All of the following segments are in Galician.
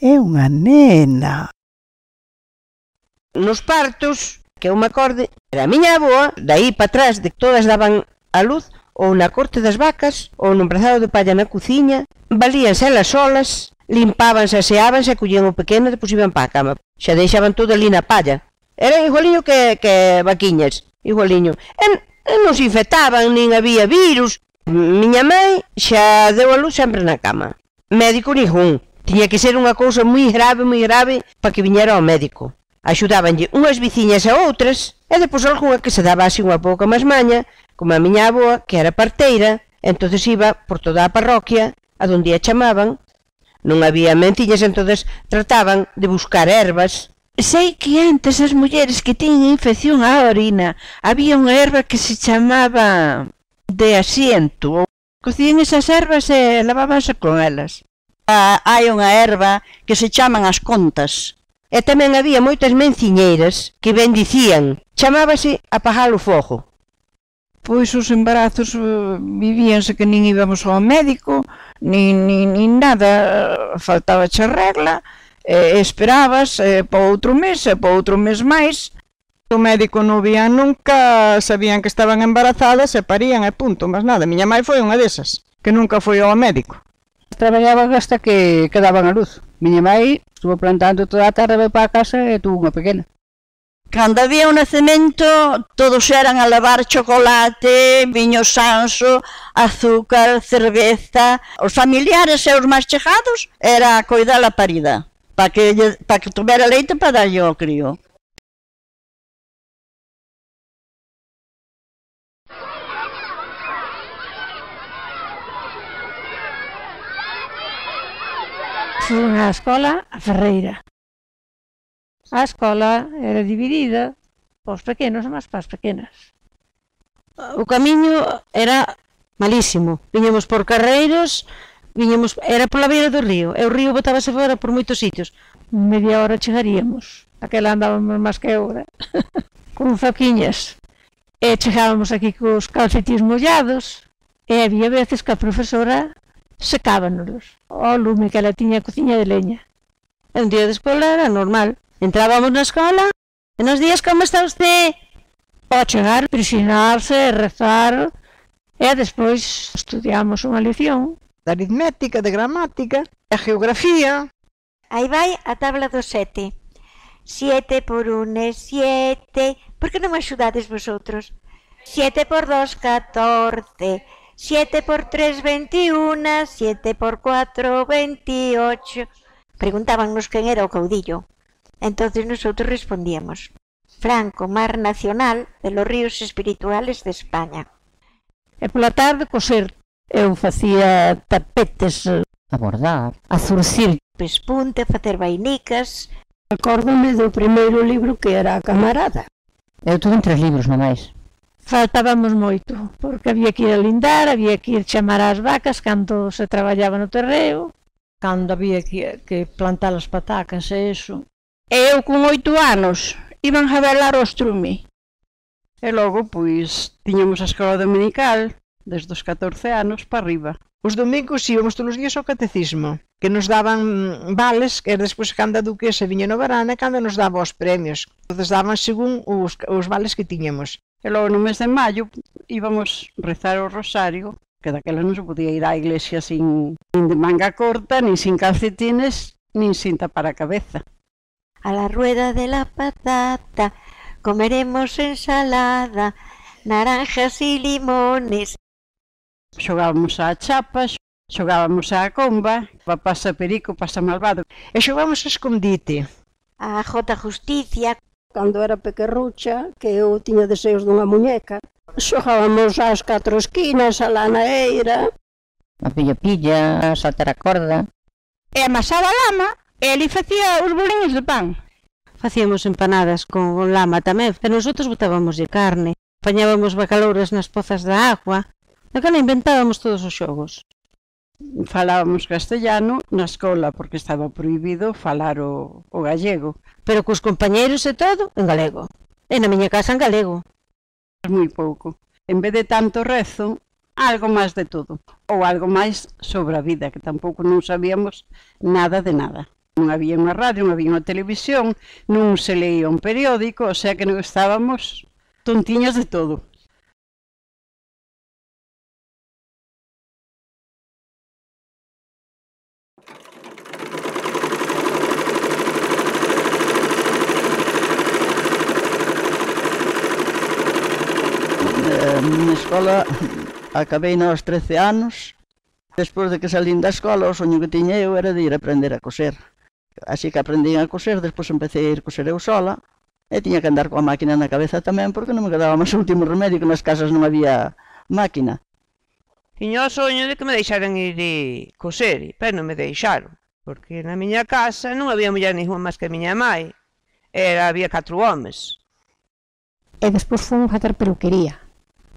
É unha nena. Nos partos, que eu me acorde, era a miña avoa, dai para atrás de que todas daban a luz, ou na corte das vacas, ou no embrazado de palla na cociña, valíanse elas solas, limpábanse, aseábanse, collían o pequeno e depois iban para a cama. Xa deixaban todo ali na palla. Eran igualiño que vaquiñas, igualiño. E non se infectaban, nin había virus. Miña mãe xa deu a luz sempre na cama. Médico ningún. Tiña que ser unha cousa moi grave, para que viñera ao médico. Axudábanlle unhas veciñas a outras, e depois algunha que se daba así unha pouca máis maña, como a miña avoa, que era parteira, entonces iba por toda a parroquia, a donde a chamaban. Non había mentiñas, entonces trataban de buscar ervas. Sei que antes as mulleres que tiñan infección á orina, había unha erva que se chamaba de asiento. Cocían esas ervas e lavábanse con elas. Hai unha erva que se chaman as contas. E tamén había moitas menciñeiras que ben dicían, chamábase apagar o fogo. Pois os embarazos vivíanse que nin íbamos ao médico, nin nada, faltabache regla, esperabas para outro mes e para outro mes máis. O médico non vían nunca, sabían que estaban embarazadas e parían e punto, mas nada. Miña mãe foi unha desas, que nunca foi ao médico. Traballaban hasta que daban a luz. Miña mãe estuvo plantando toda a tarde, veio para a casa e tuvo unha pequena. Cando había un nacemento, todos eran a lavar chocolate, viño sanso, azúcar, cerveza. Os familiares e os máis chegados era a coidar a parida, para que tuvera leite para darlle ao crío. Fui á escola a Ferreira. A escola era dividida pos pequenos e máis para as pequenas. O camiño era malísimo. Viñamos por carreiros, era pola beira do río, e o río botábase fora por moitos sitios. Media hora chegaríamos. Aquela andábamos máis que ahora. Con faquiñas. E chegábamos aquí cos calcetís mollados, e había veces que a profesora secábanos ao lume que ela tiña a cociña de leña. E un día de escola era normal. Entrábamos na escola, e nos días como está usted? Ao chegar, presinarse, rezar, e despois estudiamos unha lección. De aritmética, de gramática, de geografía. Aí vai a tabla do 7. 7 por 1 é 7. Por que non me axudades vosotros? 7 por 2, 14. 7 por 3, 21, 7 por 4, 28. Preguntábannos quen era o caudillo. Entonces nosotros respondíamos: Franco, mar nacional de los ríos espirituales de España. E pola tarde coser. Eu facía tapetes, a bordar, a zurcir, pespunte, facer vainicas. Acórdome do primeiro libro que era A Camarada. Eu tuve 3 libros nomais. Faltábamos moito, porque había que ir a lindar, había que ir chamar as vacas cando se traballaba no terreo, cando había que plantar as patacas e iso. E eu con 8 anos iban a velar o estrume. E logo, pois, tiñamos a escola dominical, desde os 14 anos para arriba. Os domingos íbamos todos os días ao catecismo, que nos daban vales, que despois cando a duquesa viña no verán e cando nos daba os premios. Entonces daban según os vales que tiñamos. E logo no mes de maio íbamos rezar o rosario, que daquela non se podía ir á iglesia nin de manga corta, nin sin calcetines, nin sin tapar a cabeza. A la rueda de la patata comeremos ensalada, naranjas y limones. Xogábamos á chapa, xogábamos á comba, pasa perico, pasa malvado. E xogábamos a escondite. A Jota Justicia. Cando era pequerrucha, que eu tiña deseos dunha muñeca, xogábamos ás 4 esquinas, a lanaeira, a pilla-pilla, a saltar a corda. E amasaba a lama, e ali facía os boliños de pan. Facíamos empanadas con lama tamén, e nosotros botábamos de carne, fañábamos bacalouras nas pozas da agua, daquela inventábamos todos os xogos. Falábamos castellano na escola, porque estaba prohibido falar o gallego. Pero cos compañeiros e todo, en galego. E na miña casa en galego. moi pouco. En vez de tanto rezo, algo máis de todo. Ou algo máis sobre a vida, que tampouco non sabíamos nada de nada. Non había unha radio, non había unha televisión, non se leía un periódico, o sea que non estábamos tontiñas de todo. Na escola acabei aos 13 anos. Despois de que salín da escola, o soño que tiña eu era de ir a aprender a coser. Así que aprendí a coser, despois empecé a ir coser eu sola, e tiña que andar coa máquina na cabeza tamén, porque non me quedaba máis o último remedio, que nas casas non había máquina. Tiña o soño de que me deixaran ir coser, pero non me deixaron, porque na miña casa non había muller ninguna máis que a miña mãe. Había 4 homes. E despois fomos a facer peluquería.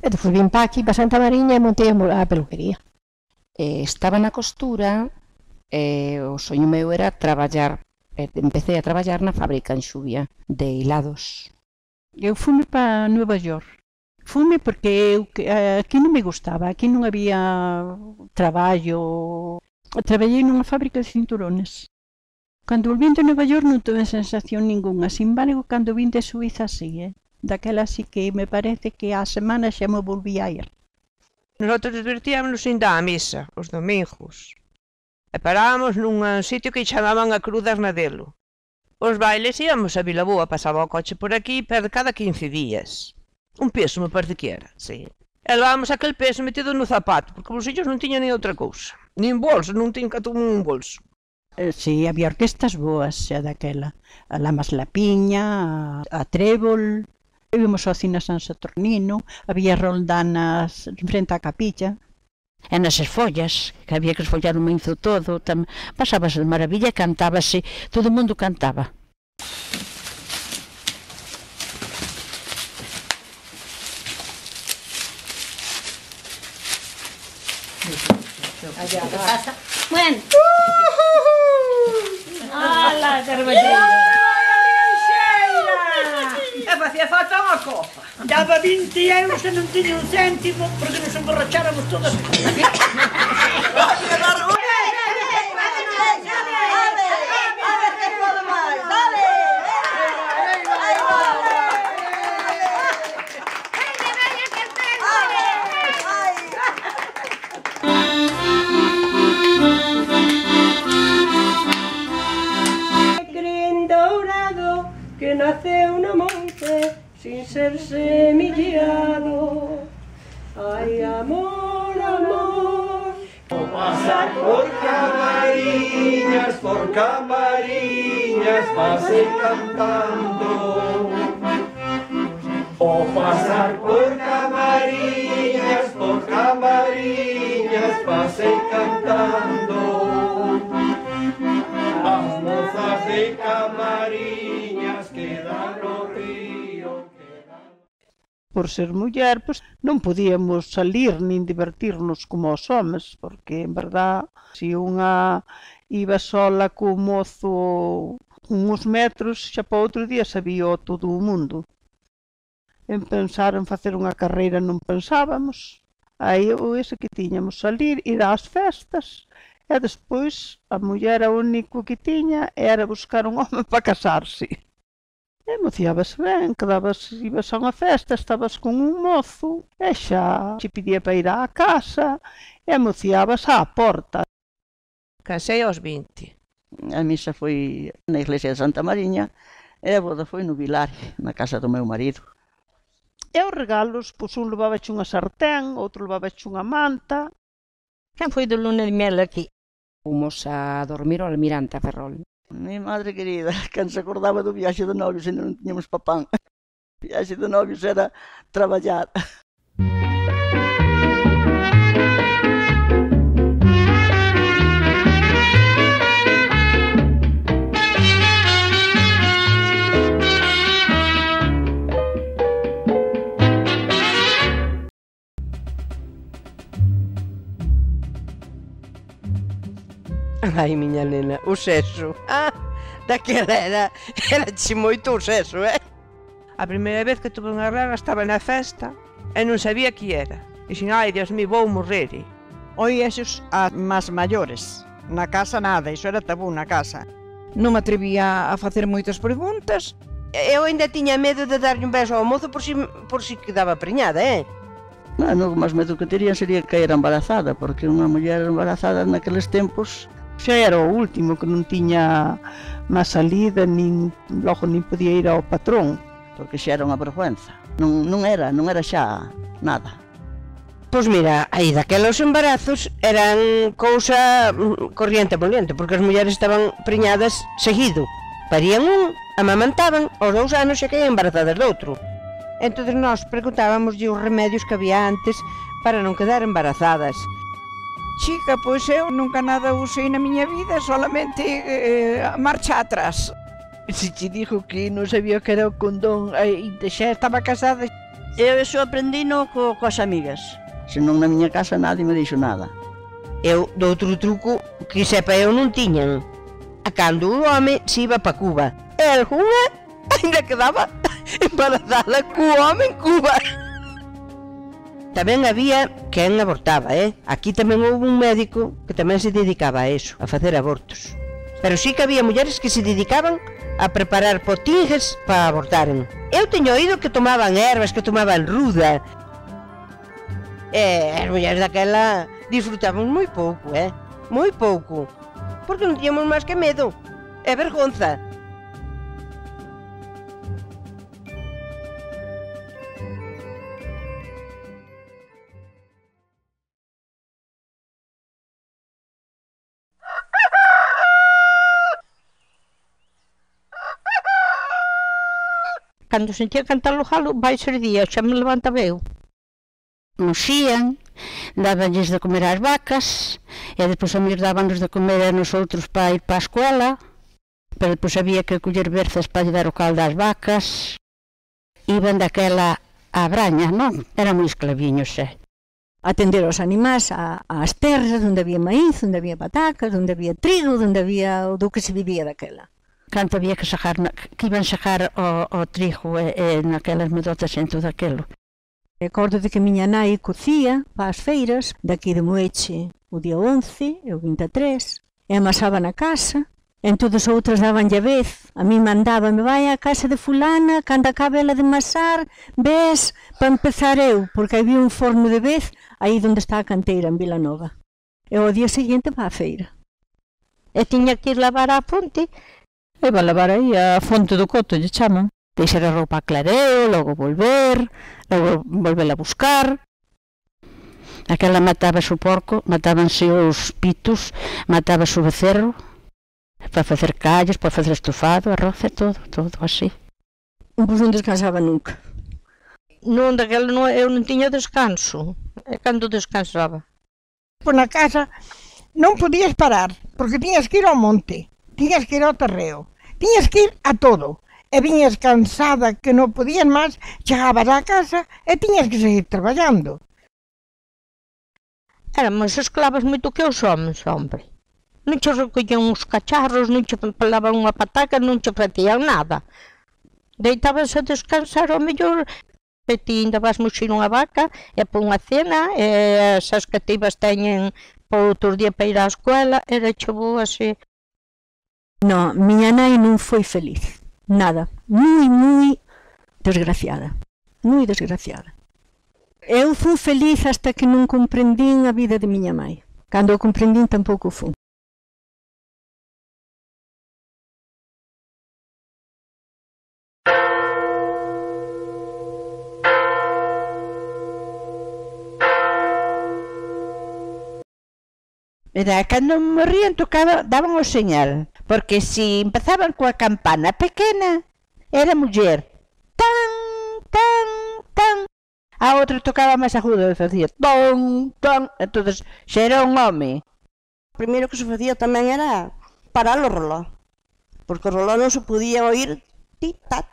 E despois vim pa aquí, pa Santa Mariña, e montei a peluquería. Estaba na costura e o soño meu era traballar. Empecé a traballar na fábrica en Xuvia de hilados. Eu fume para Nueva York. Fume porque aquí non me gustaba, aquí non había traballo. Traballei nunha fábrica de cinturones. Cando volvín de Nueva York non tuve sensación ninguna, sin embargo, cando vin de Suiza sí, daquela sí que me parece que a semana xa me volví a ir. Nosotros divertíamos indo á misa, os domingos. E parábamos nun sitio que chamaban a Cruz de Arnadelo. Os bailes íamos a Vilaboa, pasaba o coche por aquí, pero cada 15 días. Un peso me parece que era, sí. E levábamos aquel peso metido no zapato, porque os bolsillos non tiñan ni outra cousa. Nin bolso, non tiña catún un bolso. Sí, había orquestas boas xa daquela. A Lamas La Piña, a Trébol. Íbamos ao Cine San Saturnino, había roldanas frente á capilla. E nas esfollas, que había que esfollar o menzo todo, pasabas de maravilla, cantábase, todo o mundo cantaba. Bueno. ¡Hala, carballeira! E facía falta unha copa. Daba 20 euros e non tiña un céntimo porque nos emborracháramos todas. Que naceu no monte sin ser semillado. Ai, amor, amor. O pasar por Camariñas, pasei cantando. O pasar por Camariñas, pasei cantando. As mozas de Camariñas quedan no río. Por ser muller, pois, non podíamos salir nin divertirnos como os homes, porque, en verdad, se unha iba sola co mozo uns metros, xa para outro día sabía todo o mundo. En pensar en facer unha carreira non pensábamos. Aí o ese que tiñamos salir, ir ás festas, e despois a muller o único que tiña era buscar un home para casarse. E mociabas ben, ibas a unha festa, estabas con un mozo, e xa te pedía para ir á casa, e mociabas á porta. Casei aos 20. A misa foi na iglesia de Santa Mariña, e a boda foi no Vilar, na casa do meu marido. E os regalos, pois un levabache unha sartén, outro levabache unha manta. Quen foi do luna de miel aquí? Fomos a dormir ao Almirante a Ferrol. Mi madre querida, quen se acordaba do viaxe de novios, ainda non tiñamos papán. O viaxe de novios era traballar. Ai, miña nena, o sexo. Daquela era che moito o sexo, A primeira vez que tuve unha regra estaba na festa e non sabía que era. Dixen, ai, Dios mío, vou morrer. Oi, esos a máis maiores. Na casa nada, iso era tabú na casa. Non me atrevía a facer moitas preguntas. Eu ainda tiña medo de darlle un beso ao mozo por si quedaba preñada, Bueno, o máis medo que tería sería caer embarazada, porque unha muller embarazada naqueles tempos Xa era o último, que non tiña máis salida, logo nin podía ir ao patrón. porque xa era unha vergüenza. Non era xa nada. Pois mira, aí daquelos embarazos eran cousa corriente moliente, porque as mulleres estaban preñadas seguido. Parían un, amamantaban, aos 2 anos xa caían embarazadas do outro. Entón nós preguntábamos os remedios que había antes para non quedar embarazadas. Chica, pois eu nunca nada usei na miña vida, solamente marcha atrás. Se te dixo que non sabía que era o condón e xa estaba casada. Eu iso aprendino coas amigas. Se non na miña casa nadie me dixo nada. Eu, do outro truco, que sepa eu non tiñan. A cando o home se iba pa Cuba, e algunha ainda quedaba embarazada co home en Cuba. Tamén había quen abortaba, Aquí tamén houve un médico que tamén se dedicaba a eso, a facer abortos. Pero sí que había mulleres que se dedicaban a preparar potingues para abortaren. Eu teño oído que tomaban ervas, que tomaban ruda. As mulleres daquela disfrutaban moi pouco, moi pouco. Porque non tiñamos máis que medo e vergonza. Cando sentía cantar o galo, vai ser día, xa me levantaba eu. Moxían, dabanlles de comer ás vacas, e depois a mí dabannos de comer a nosotros para ir para a escola, pero depois había que coller berzas para lle dar o caldo ás vacas. Iban daquela a braña, non? Eran moi esclaviños, Atender aos animais ás terras onde había maíz, onde había patacas, onde había trigo, onde había o do que se vivía daquela. Canto había que sacar, que iban sacar o trigo naquelas mudotas en todo aquilo. Recordo de que miña nai cocía para as feiras daqui de Moeche o día 11 e o 23 e amasaba na casa. En todas as outras dabanlle a vez. A mí mandábame, vai á casa de fulana, cando acabe ela de masar, ves, para empezar eu, porque había un forno de vez aí onde está a canteira en Vilanova. E ao día seguinte para a feira. E tiña que ir lavar á fonte. Iba a lavar aí a fonte do coto, lle chaman. Deixar a roupa a clareo, logo volver, logo volvela a buscar. Aquela matábase o porco, matábanse os pitos, matábase o becerro, para facer callos, para facer estofado, arroz e todo así. Pois non descansaba nunca. Non, daquela eu non tiña descanso. É cando descansaba. Pois na casa non podías parar, porque tiñas que ir ao monte, tiñas que ir ao terreo, tiñas que ir a todo. E viñas cansada que non podías máis, chegabas á casa e tiñas que seguir traballando. Éramos esclavas moito que os homens, hombre. Non che recollían uns cacharros, non che pelaban unha pataca, non che facían nada. Deitabas a descansar ao mellor, e ti ainda vas muxir unha vaca, e por unha cena, e esas cativas teñen por outro día para ir á escola, era che boa así. Non, miña nai non foi feliz. Nada, moi desgraciada, moi desgraciada. Eu fui feliz hasta que non comprendín a vida de miña mãe. Cando o comprendín tampouco fui. Mira, cando morrían daban o señal, porque se empezaban coa campana pequena, era muller. Tan, tan, tan. A outra tocaba máis agudo e facía ton, ton. Entonces, xa era un home. O primeiro que se facía tamén era parar o reloj, porque o reloj non se podía oír, tic-tac,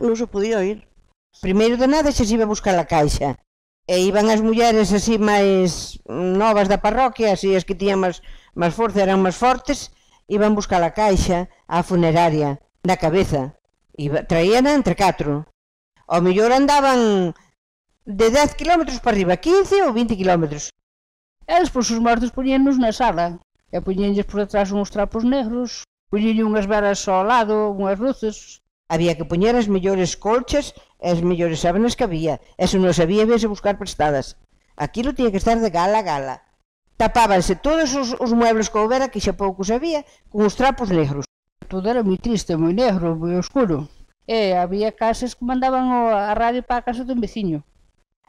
non se podía oír. Primeiro de nada xa se iba a buscar a caixa. E iban as mulleres así máis novas da parroquia, así as que tiñan máis forza, eran máis fortes, iban buscar a caixa á funeraria, da cabeza. Traíana entre 4. Ao mellor andaban de 10 km para arriba, 15 ou 20 km. E despois os mortos poñíanos na sala. E poñíanlles por detrás uns trapos negros, poñían unhas velas ao lado, unhas luces. Había que poñer as mellores colchas e as mellores sábanas que había. E se non sabía, vese buscar prestadas. Aquilo tiña que estar de gala a gala. Tapábanse todos os muebles que houbera, que xa poucos había, con os trapos negros. Todo era moi triste, moi negro, moi oscuro. E había casas que mandaban a radio para a casa dun veciño.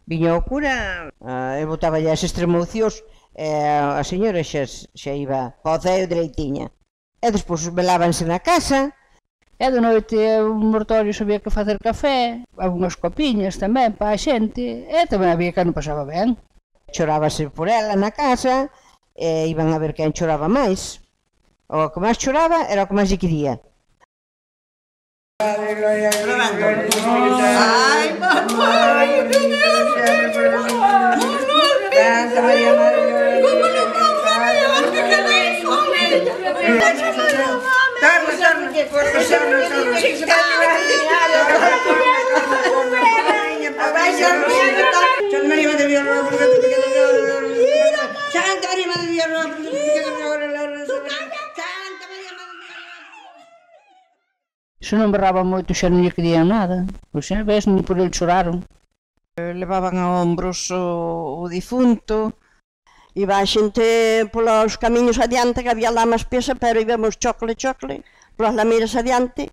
Viña o cura e botaballe as extremocións e a señora xa iba ao ceo dereitiña. E despois velábanse na casa. E de noite o mortorio sabía que facer café, algunhas copiñas tamén para a xente, e tamén había que non pasaba ben. Chorábase por ela na casa e iban a ver quen choraba máis. O que máis choraba era o que máis lle quería. Ai, mamãe, Santa Maria, Se non berraba moito xa non lle querían nada. Pois xa ves, ni por el choraron. Levaban a hombros o difunto. Iba a xente polos camiños adiante, que había lama espesa, pero íbamos chocle, polas lameiras adiante.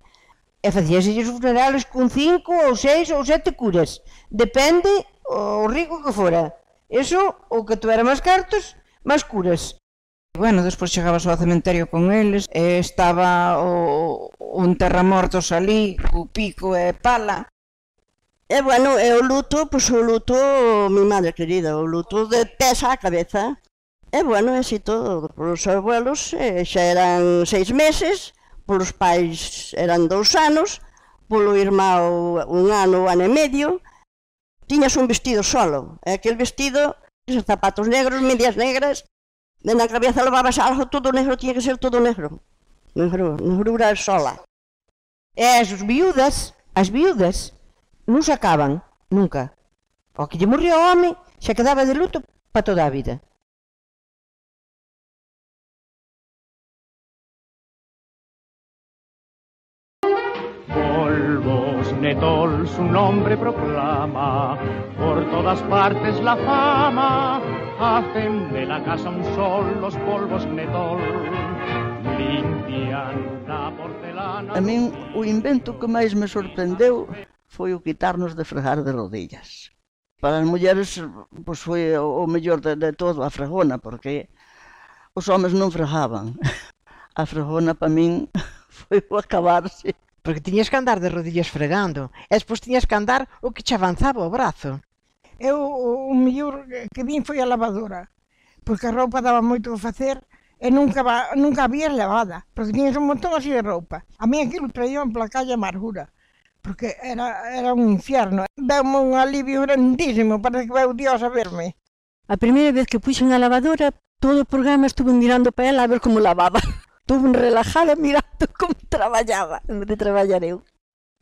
E facíase os funerales con 5 ou 6 ou 7 curas. Depende o rico que fora. Eso, o que tuvera máis cartos, máis curas. Bueno, despois chegabas ao cementerio con eles e estaba un terramortos ali, co pico e pala. E bueno, e o luto, pois o luto, mi madre querida, o luto de pés á cabeza. E bueno, así todo, polos abuelos xa eran 6 meses, polos pais eran 2 anos, polo irmão 1 ano, 1 ano e medio. Tiñas un vestido solo, e aquel vestido, esos zapatos negros, medias negras, de na cabeza levabas algo todo negro, tiña que ser todo negro. Negrura sola. E as viudas, non sacaban, nunca. O que lle morría o home, xa quedaba de luto para toda a vida. Polvos Netol su nombre proclama, por todas partes la fama, hacen de la casa un sol los polvos Netol, limpian la porcelana. A min o invento que máis me sorprendeu foi o quitarnos de fregar de rodillas. Para as mulleres, pois foi o mellor de todo a fregona, porque os homes non fregaban. A fregona para min foi o acabarse. Porque tiñas que andar de rodillas fregando, e despois tiñas que andar o que che avanzaba o brazo. Eu o mellor que vin foi a lavadora, porque a roupa daba moito que facer e nunca había lavada, porque tiñas un montón así de roupa. A mí aquilo traían pola calle amargura, porque era un infierno. Deu-me un alivio grandísimo, parece que veu Dios a verme. A primeira vez que puxen a lavadora, todo o programa estuve mirando para ela a ver como lavaba. Estuve relajada mirando como traballaba, en vez de traballar eu.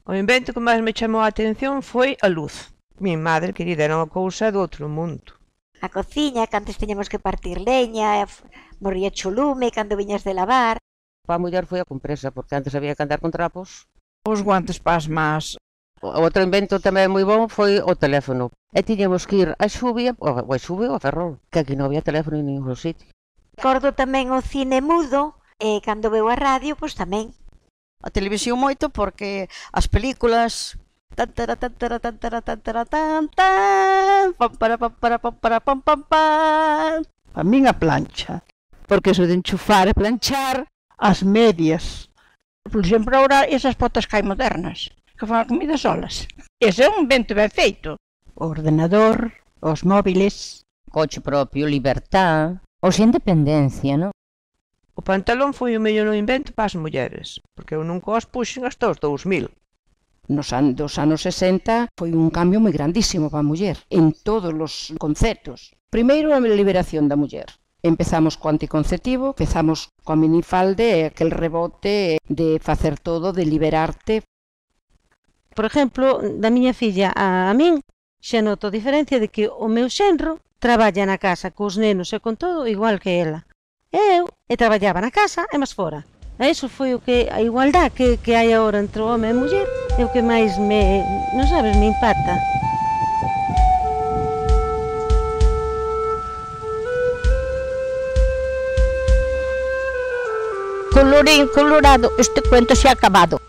O invento que máis me chamou a atención foi a luz. Mi madre querida era unha cousa do outro mundo. A cociña, que antes tiñamos que partir leña, morría chulume cando viñas de lavar. Pa a muller foi a compresa, porque antes había que andar con trapos. Os guantes pas más. Outro invento tamén moi bon foi o teléfono. E tiñamos que ir a Xuvia, ou a Xuvia ou a Ferrol, que aquí non había teléfono en ningún sitio. Recordo tamén o cine mudo, e cando veu a radio, pois tamén. A televisión moito porque as películas A min a plancha. Porque eso de enchufar e planchar. As medias. Por exemplo, agora esas potas que hai modernas, que fan a comida solas. Ese é un invento ben feito. O ordenador, os móviles. Coche propio, libertad, ou sin dependencia, non? O pantalón foi o mellor invento para as mulleres, porque eu nunca os puxen hasta os 2000. Nos anos 60 foi un cambio moi grandísimo para a muller, en todos os conceptos. Primeiro, a liberación da muller. Empezamos co anticonceptivo, empezamos coa minifalde e aquel rebote de facer todo, de liberarte. Por exemplo, da miña filla a min, xa noto a diferencia de que o meu xenro traballa na casa cos nenos e con todo igual que ela. Eu traballaba na casa e máis fora. E iso foi o que a igualdade que hai agora entre o home e a muller é o que máis me, non sabes, me impacta. Colorín colorado, este cuento se ha acabado.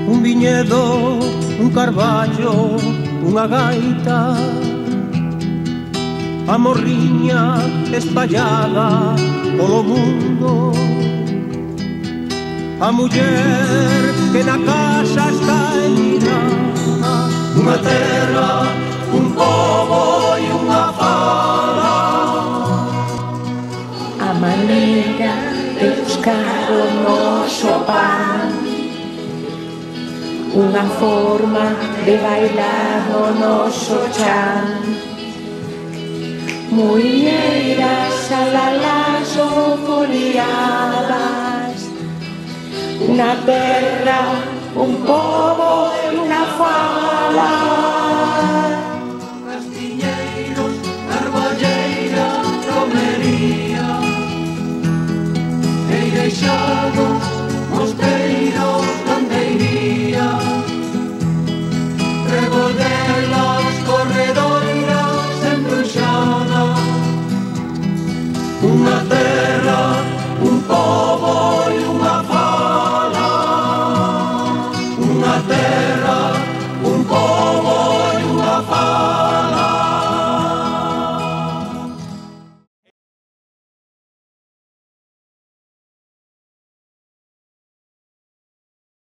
Un viñedo, un carballo, unha gaita, a morriña espallada polo mundo, a muller que na casa está ida, unha terra, un pobo e unha fala. A maneira de buscar o noso pan, unha forma de bailar no noso chan. Muiñeiras alalas ou foliadas, unha terra, un pobo e unha fala. Castiñeiros, carballeira, romería, eireixados, mosteiros, gandeiría, regodelas, corredoiras embruxadas, unha